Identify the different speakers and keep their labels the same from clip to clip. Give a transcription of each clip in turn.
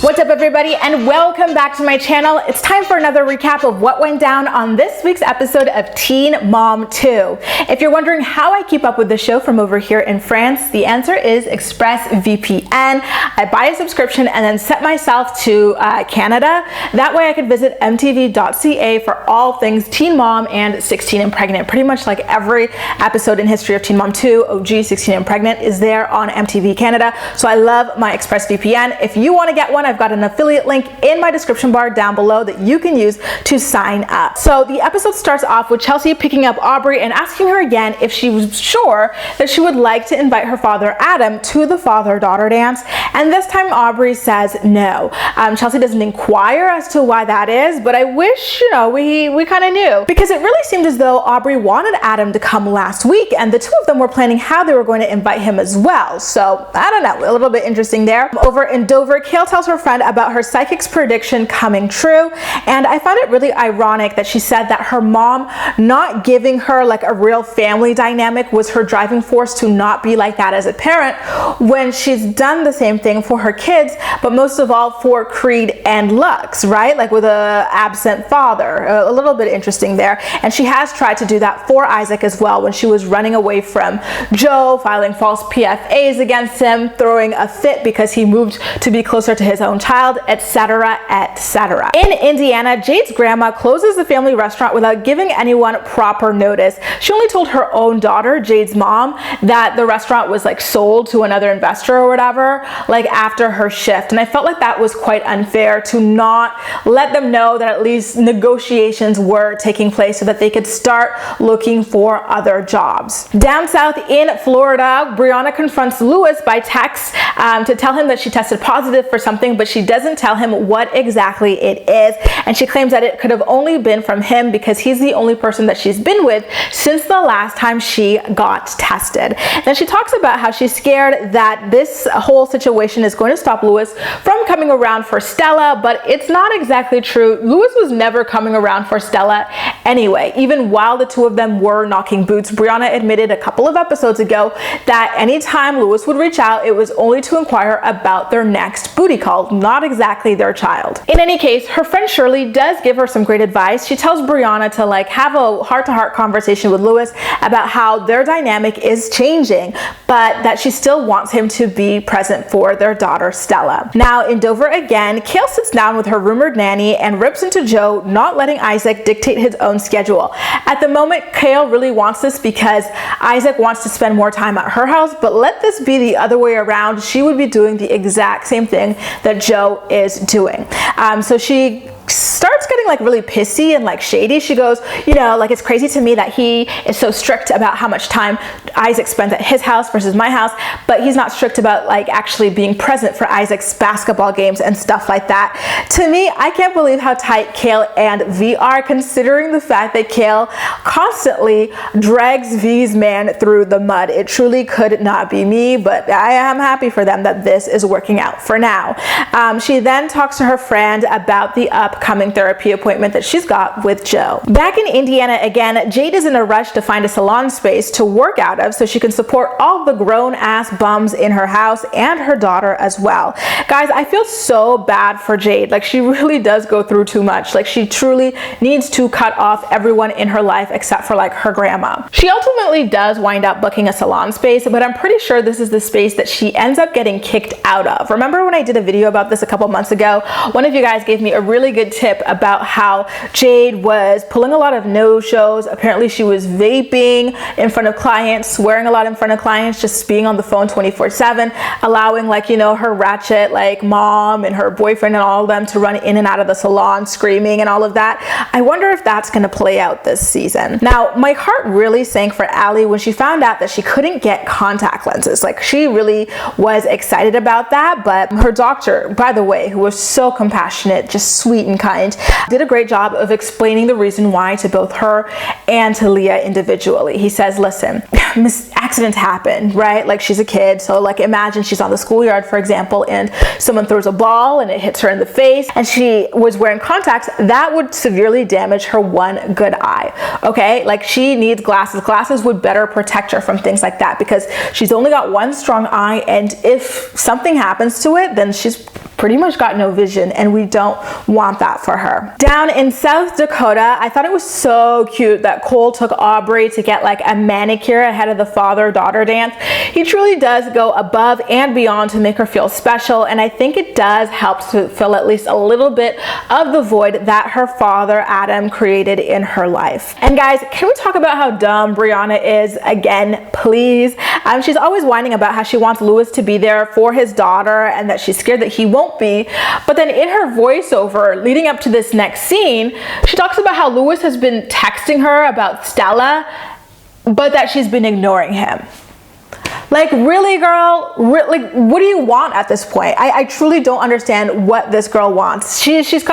Speaker 1: What's up everybody and welcome back to my channel. It's time for another recap of what went down on this week's episode of Teen Mom 2. If you're wondering how I keep up with the show from over here in France, the answer is ExpressVPN. I buy a subscription and then set myself to Canada. That way I could visit mtv.ca for all things Teen Mom and 16 and Pregnant. Pretty much like every episode in history of Teen Mom 2, OG 16 and Pregnant is there on MTV Canada. So I love my ExpressVPN. If you want to get one, I've got an affiliate link in my description bar down below that you can use to sign up. So the episode starts off with Chelsea picking up Aubree and asking her again if she was sure that she would like to invite her father Adam to the father-daughter dance, and this time Aubree says no. Chelsea doesn't inquire as to why that is, but I wish, we kind of knew, because it really seemed as though Aubree wanted Adam to come last week and the two of them were planning how they were going to invite him as well. So I don't know, a little bit interesting there. Over in Dover, Kail tells her friend about her psychic's prediction coming true, and I found it really ironic that she said that her mom not giving her like a real family dynamic was her driving force to not be like that as a parent, when she's done the same thing for her kids, but most of all for Creed and Lux, right? Like with a absent father. A little bit interesting there. And she has tried to do that for Isaac as well when she was running away from Joe, filing false PFAs against him, throwing a fit because he moved to be closer to his own child, etc., etc. In Indiana, Jade's grandma closes the family restaurant without giving anyone proper notice. She only told her own daughter, Jade's mom, that the restaurant was like sold to another investor or whatever, like after her shift. And I felt like that was quite unfair to not let them know that at least negotiations were taking place so that they could start looking for other jobs. Down south in Florida, Briana confronts Lewis by text to tell him that she tested positive for something, but she doesn't tell him what exactly it is, and she claims that it could have only been from him because he's the only person that she's been with since the last time she got tested. Then she talks about how she's scared that this whole situation is going to stop Lewis from coming around for Stella, but it's not exactly true. Lewis was never coming around for Stella anyway. Even while the two of them were knocking boots, Briana admitted a couple of episodes ago that anytime Lewis would reach out, it was only to inquire about their next booty call, not exactly their child. In any case, her friend Shirley does give her some great advice. She tells Briana to like have a heart-to-heart conversation with Lewis about how their dynamic is changing, but that she still wants him to be present for their daughter Stella. Now in Dover again, Kail sits down with her rumored nanny and rips into Joe not letting Isaac dictate his own schedule. At the moment, Kail really wants this because Isaac wants to spend more time at her house, but let this be the other way around. She would be doing the exact same thing that Joe is doing. So she starts getting like really pissy and like shady. She goes, like it's crazy to me that he is so strict about how much time Isaac spends at his house versus my house, but he's not strict about like actually being present for Isaac's basketball games and stuff like that. To me, I can't believe how tight Kail and V are, considering the fact that Kail constantly drags V's man through the mud. It truly could not be me, but I am happy for them that this is working out for now. She then talks to her friend about the upcoming therapy appointment that she's got with Joe. Back in Indiana again, Jade is in a rush to find a salon space to work out of so she can support all the grown-ass bums in her house and her daughter as well. Guys, I feel so bad for Jade. Like she really does go through too much. Like she truly needs to cut off everyone in her life except for like her grandma. She ultimately does wind up booking a salon space, but I'm pretty sure this is the space that she ends up getting kicked out of. Remember when I did a video about this a couple months ago? One of you guys gave me a really good tip about how Jade was pulling a lot of no-shows. Apparently she was vaping in front of clients, swearing a lot in front of clients, just being on the phone 24/7, allowing like, her ratchet like mom and her boyfriend and all of them to run in and out of the salon screaming and all of that. I wonder if that's going to play out this season. Now, my heart really sank for Allie when she found out that she couldn't get contact lenses. Like she really was excited about that, but her doctor, by the way, who was so compassionate, just sweet and kind, did a great job of explaining the reason why to both her and to Leah individually. He says, listen, accidents happen, right? Like she's a kid, so like imagine she's on the schoolyard, for example, and someone throws a ball and it hits her in the face and she was wearing contacts. That would severely damage her one good eye. okay? Like, she needs glasses. Glasses would better protect her from things like that, because she's only got one strong eye, and if something happens to it, then she's pretty much got no vision, and we don't want that for her. Down in South Dakota, I thought it was so cute that Cole took Aubree to get like a manicure ahead of the father-daughter dance. He truly does go above and beyond to make her feel special, and I think it does help to fill at least a little bit of the void that her father, Adam, created in her life. And guys, can we talk about how dumb Briana is again, please? She's always whining about how she wants Louis to be there for his daughter and that she's scared that he won't be. But then in her voiceover leading up to this next scene, she talks about how Louis has been texting her about Stella, but that she's been ignoring him. Like, really, girl? Like, what do you want at this point? I truly don't understand what this girl wants. To me, she's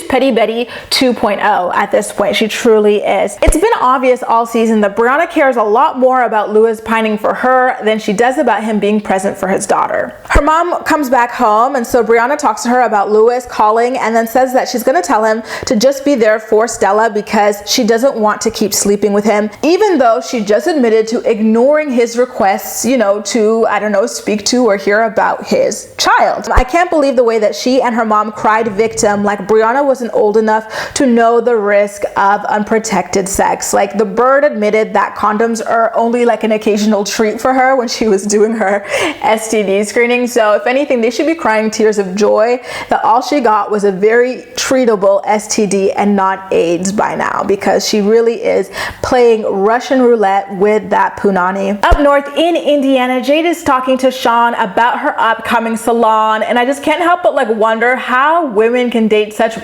Speaker 1: Petty Betty 2.0 at this point. She truly is. It's been obvious all season that Briana cares a lot more about Louis pining for her than she does about him being present for his daughter. Her mom comes back home, and so Briana talks to her about Louis calling and then says that she's going to tell him to just be there for Stella because she doesn't want to keep sleeping with him, even though she just admitted to ignoring his requests, you know, to, I don't know, speak to or hear about his child. I can't believe the way that she and her mom cried victim, like Briana wasn't old enough to know the risk of unprotected sex. Like, the bird admitted that condoms are only like an occasional treat for her when she was doing her STD screening. So if anything, they should be crying tears of joy that all she got was a very treatable STD and not AIDS by now, because she really is playing Russian roulette with that punani. Up north in Indiana, Jade is talking to Sean about her upcoming salon, and I just can't help but like wonder how women can date such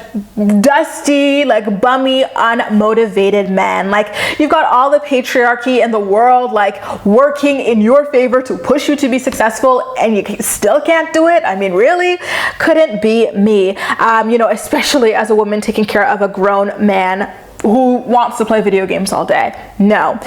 Speaker 1: dusty, like bummy, unmotivated men. Like, you've got all the patriarchy in the world like working in your favor to push you to be successful, and you still can't do it. I mean, really? Couldn't be me. You know, especially as a woman taking care of a grown man who wants to play video games all day. No.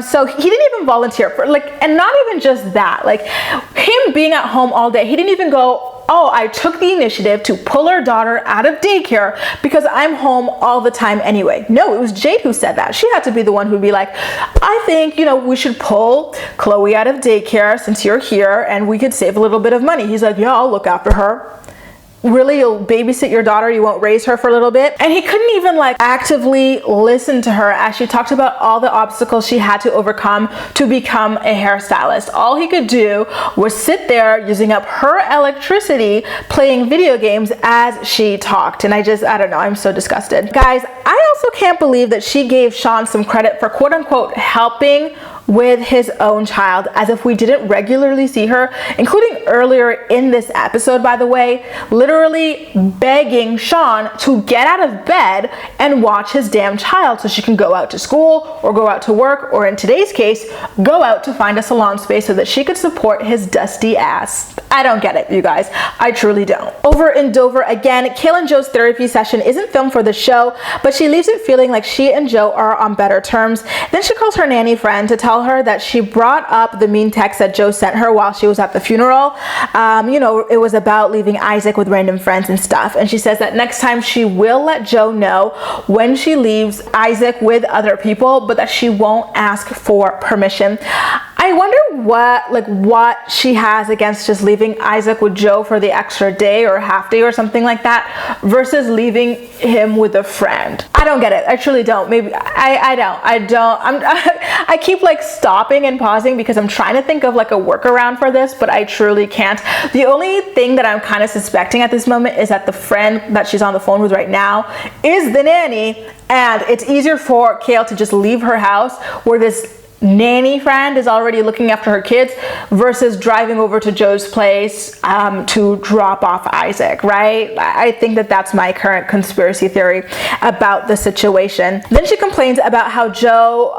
Speaker 1: So he didn't even volunteer for, like, and not even just that, like him being at home all day, he didn't even go, oh, I took the initiative to pull our daughter out of daycare because I'm home all the time anyway. No, it was Jade who said that. She had to be the one who'd be like, I think, you know, we should pull Chloe out of daycare since you're here and we could save a little bit of money. He's like, yeah, I'll look after her. Really, you'll babysit your daughter, you won't raise her for a little bit? And he couldn't even like actively listen to her as she talked about all the obstacles she had to overcome to become a hairstylist. All he could do was sit there using up her electricity playing video games as she talked. And I don't know, I'm so disgusted. Guys, I also can't believe that she gave Sean some credit for quote unquote helping with his own child, as if we didn't regularly see her, including earlier in this episode, by the way, literally begging Sean to get out of bed and watch his damn child so she can go out to school or go out to work, or in today's case, go out to find a salon space so that she could support his dusty ass. I don't get it, you guys. I truly don't. Over in Dover, again, Kail and Joe's therapy session isn't filmed for the show, but she leaves it feeling like she and Joe are on better terms. Then she calls her nanny friend to tell her that she brought up the mean text that Joe sent her while she was at the funeral. You know, it was about leaving Isaac with random friends and stuff. And she says that next time she will let Joe know when she leaves Isaac with other people, but that she won't ask for permission. I wonder what she has against just leaving Isaac with Joe for the extra day or half day or something like that versus leaving him with a friend. I don't get it. I truly don't. Maybe I don't. I keep like stopping and pausing because I'm trying to think of like a workaround for this, but I truly can't. The only thing that I'm kind of suspecting at this moment is that the friend that she's on the phone with right now is the nanny, and it's easier for Kail to just leave her house where this nanny friend is already looking after her kids versus driving over to Joe's place to drop off Isaac, right? I think that that's my current conspiracy theory about the situation. Then she complains about how Joe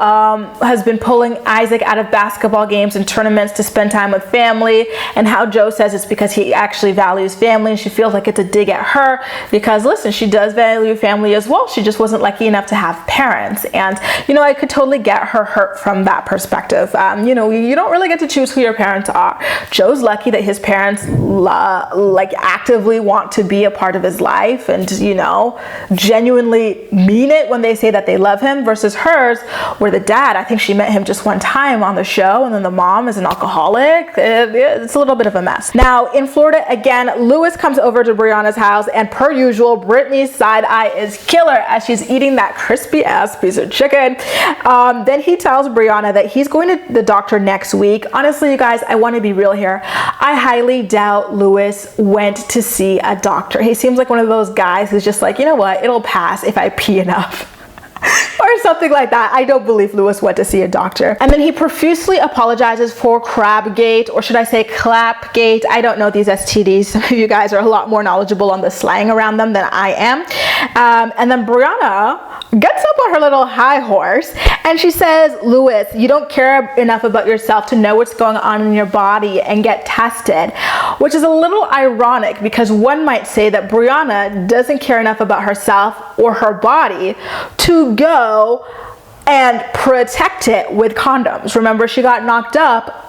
Speaker 1: has been pulling Isaac out of basketball games and tournaments to spend time with family, and how Joe says it's because he actually values family, and she feels like it's a dig at her because, listen, she does value family as well. She just wasn't lucky enough to have parents, and you know, I could totally get her hurt from that. that perspective. You know, you don't really get to choose who your parents are. Joe's lucky that his parents like actively want to be a part of his life and, you know, genuinely mean it when they say that they love him, versus hers, where the dad, I think she met him just one time on the show, and then the mom is an alcoholic. It's a little bit of a mess. Now in Florida again, Lewis comes over to Briana's house, and per usual, Brittany's side eye is killer as she's eating that crispy ass piece of chicken. Then he tells Briana that he's going to the doctor next week. Honestly, you guys, I want to be real here. I highly doubt Lewis went to see a doctor. He seems like one of those guys who's just like, you know what, it'll pass if I pee enough. Or something like that. I don't believe Lewis went to see a doctor. And then he profusely apologizes for Crabgate, or should I say Clapgate? I don't know these STDs. Some of you guys are a lot more knowledgeable on the slang around them than I am. And then Briana gets up on her little high horse and she says, Lewis, you don't care enough about yourself to know what's going on in your body and get tested, which is a little ironic because one might say that Briana doesn't care enough about herself or her body to go and protect it with condoms. Remember, she got knocked up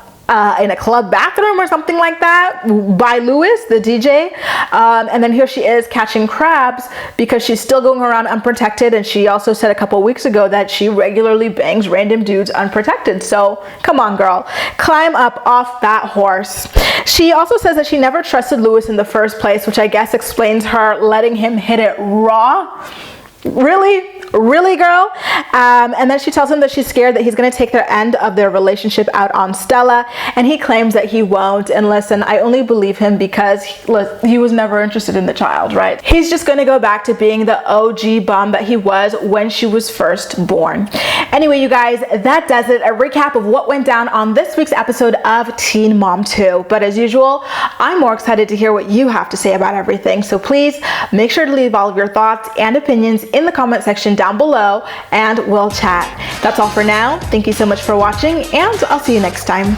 Speaker 1: in a club bathroom or something like that by Lewis, the DJ. And then here she is catching crabs because she's still going around unprotected. And she also said a couple weeks ago that she regularly bangs random dudes unprotected. So come on, girl, climb up off that horse. She also says that she never trusted Lewis in the first place, which I guess explains her letting him hit it raw. Really, girl? And then she tells him that she's scared that he's going to take their end of their relationship out on Stella, and he claims that he won't. And listen, I only believe him because he was never interested in the child, right? He's just going to go back to being the OG bum that he was when she was first born. Anyway, you guys, that does it. A recap of what went down on this week's episode of Teen Mom 2. But as usual, I'm more excited to hear what you have to say about everything. So please make sure to leave all of your thoughts and opinions in the comment section down below, and we'll chat. That's all for now. Thank you so much for watching, and I'll see you next time.